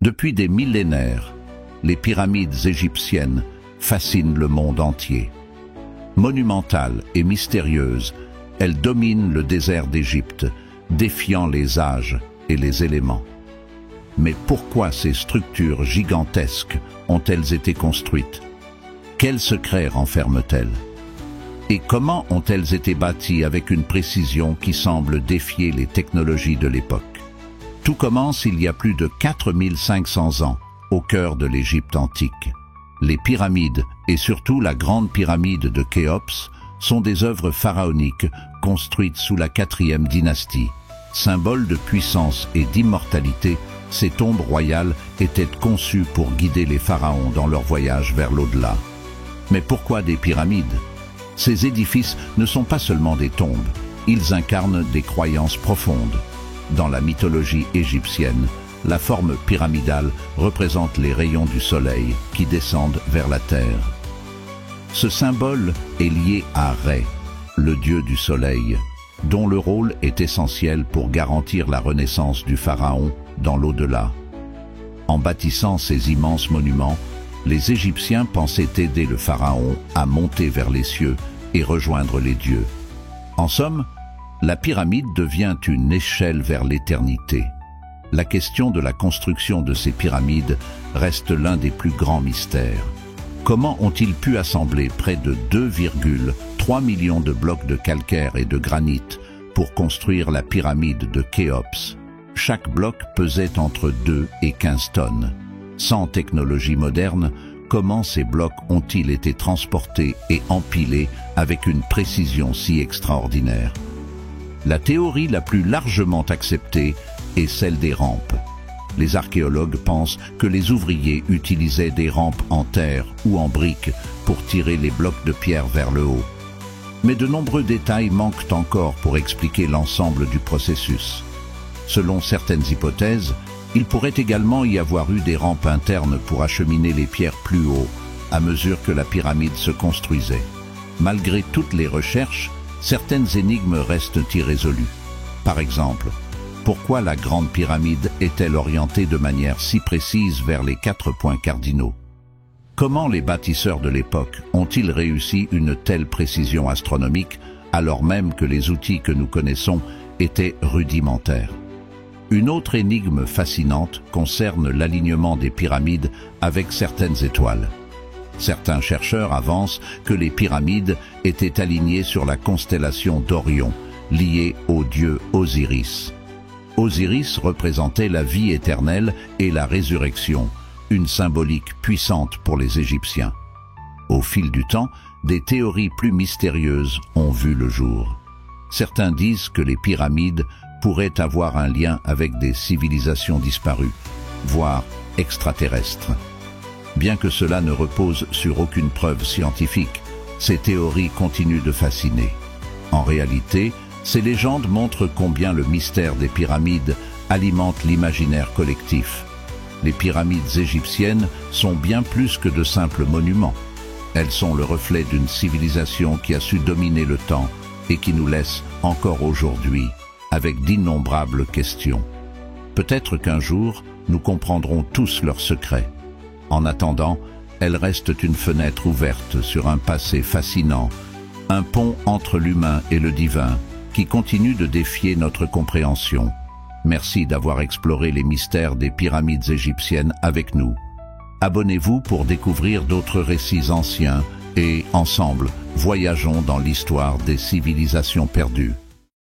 Depuis des millénaires, les pyramides égyptiennes fascinent le monde entier. Monumentales et mystérieuses, elles dominent le désert d'Égypte, défiant les âges et les éléments. Mais pourquoi ces structures gigantesques ont-elles été construites? Quels secrets renferment-elles? Et comment ont-elles été bâties avec une précision qui semble défier les technologies de l'époque? Tout commence il y a plus de 4500 ans, au cœur de l'Égypte antique. Les pyramides, et surtout la grande pyramide de Khéops, sont des œuvres pharaoniques construites sous la 4e dynastie. Symbole de puissance et d'immortalité, ces tombes royales étaient conçues pour guider les pharaons dans leur voyage vers l'au-delà. Mais pourquoi des pyramides? Ces édifices ne sont pas seulement des tombes, ils incarnent des croyances profondes. Dans la mythologie égyptienne, la forme pyramidale représente les rayons du soleil qui descendent vers la terre. Ce symbole est lié à Rê, le dieu du soleil, dont le rôle est essentiel pour garantir la renaissance du pharaon dans l'au-delà. En bâtissant ces immenses monuments, les Égyptiens pensaient aider le pharaon à monter vers les cieux et rejoindre les dieux. En somme, la pyramide devient une échelle vers l'éternité. La question de la construction de ces pyramides reste l'un des plus grands mystères. Comment ont-ils pu assembler près de 2,3 millions de blocs de calcaire et de granit pour construire la pyramide de Khéops? Chaque bloc pesait entre 2 et 15 tonnes. Sans technologie moderne, comment ces blocs ont-ils été transportés et empilés avec une précision si extraordinaire? La théorie la plus largement acceptée est celle des rampes. Les archéologues pensent que les ouvriers utilisaient des rampes en terre ou en briques pour tirer les blocs de pierre vers le haut. Mais de nombreux détails manquent encore pour expliquer l'ensemble du processus. Selon certaines hypothèses, il pourrait également y avoir eu des rampes internes pour acheminer les pierres plus haut, à mesure que la pyramide se construisait. Malgré toutes les recherches, certaines énigmes restent irrésolues. Par exemple, pourquoi la grande pyramide est-elle orientée de manière si précise vers les 4 points cardinaux? Comment les bâtisseurs de l'époque ont-ils réussi une telle précision astronomique alors même que les outils que nous connaissons étaient rudimentaires? Une autre énigme fascinante concerne l'alignement des pyramides avec certaines étoiles. Certains chercheurs avancent que les pyramides étaient alignées sur la constellation d'Orion, liée au dieu Osiris. Osiris représentait la vie éternelle et la résurrection, une symbolique puissante pour les Égyptiens. Au fil du temps, des théories plus mystérieuses ont vu le jour. Certains disent que les pyramides pourraient avoir un lien avec des civilisations disparues, voire extraterrestres. Bien que cela ne repose sur aucune preuve scientifique, ces théories continuent de fasciner. En réalité, ces légendes montrent combien le mystère des pyramides alimente l'imaginaire collectif. Les pyramides égyptiennes sont bien plus que de simples monuments. Elles sont le reflet d'une civilisation qui a su dominer le temps et qui nous laisse encore aujourd'hui avec d'innombrables questions. Peut-être qu'un jour, nous comprendrons tous leurs secrets. En attendant, elles restent une fenêtre ouverte sur un passé fascinant, un pont entre l'humain et le divin qui continue de défier notre compréhension. Merci d'avoir exploré les mystères des pyramides égyptiennes avec nous. Abonnez-vous pour découvrir d'autres récits anciens et, ensemble, voyageons dans l'histoire des civilisations perdues.